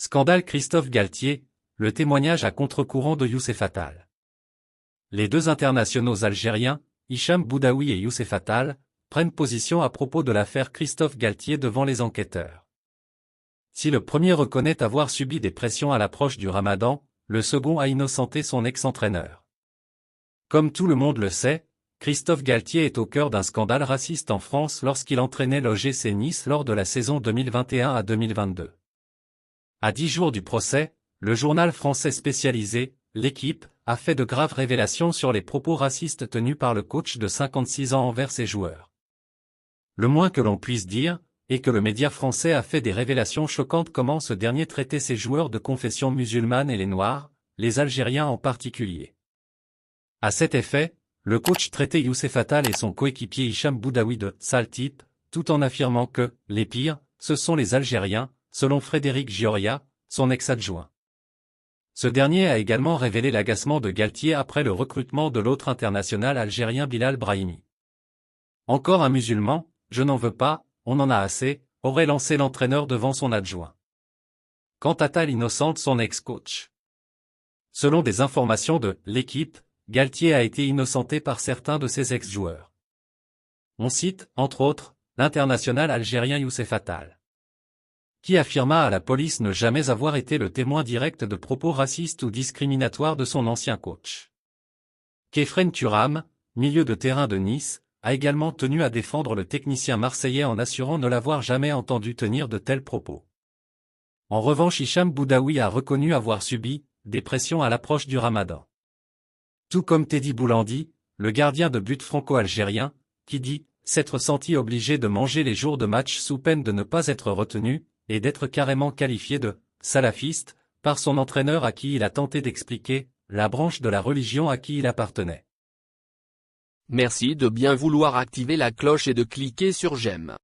Scandale Christophe Galtier, le témoignage à contre-courant de Youssef Attal. Les deux internationaux algériens, Hicham Boudaoui et Youssef Attal, prennent position à propos de l'affaire Christophe Galtier devant les enquêteurs. Si le premier reconnaît avoir subi des pressions à l'approche du Ramadan, le second a innocenté son ex-entraîneur. Comme tout le monde le sait, Christophe Galtier est au cœur d'un scandale raciste en France lorsqu'il entraînait l'OGC Nice lors de la saison 2021 à 2022. À 10 jours du procès, le journal français spécialisé, L'Équipe, a fait de graves révélations sur les propos racistes tenus par le coach de 56 ans envers ses joueurs. Le moins que l'on puisse dire, est que le média français a fait des révélations choquantes comment ce dernier traitait ses joueurs de confession musulmane et les Noirs, les Algériens en particulier. À cet effet, le coach traitait Youssef Attal et son coéquipier Hicham Boudaoui de « sales types », tout en affirmant que « les pires, ce sont les Algériens », selon Frédéric Gioria, son ex-adjoint. Ce dernier a également révélé l'agacement de Galtier après le recrutement de l'autre international algérien Bilal Brahimi. Encore un musulman, je n'en veux pas, on en a assez, aurait lancé l'entraîneur devant son adjoint. Quant à Attal innocente son ex-coach. Selon des informations de « L'Équipe », Galtier a été innocenté par certains de ses ex-joueurs. On cite, entre autres, l'international algérien Youssef Attal, qui affirma à la police ne jamais avoir été le témoin direct de propos racistes ou discriminatoires de son ancien coach. Kefren Turam, milieu de terrain de Nice, a également tenu à défendre le technicien marseillais en assurant ne l'avoir jamais entendu tenir de tels propos. En revanche, Hicham Boudaoui a reconnu avoir subi des pressions à l'approche du Ramadan. Tout comme Teddy Boulandi, le gardien de but franco-algérien, qui dit s'être senti obligé de manger les jours de match sous peine de ne pas être retenu, et d'être carrément qualifié de « salafiste » par son entraîneur à qui il a tenté d'expliquer la branche de la religion à qui il appartenait. Merci de bien vouloir activer la cloche et de cliquer sur j'aime.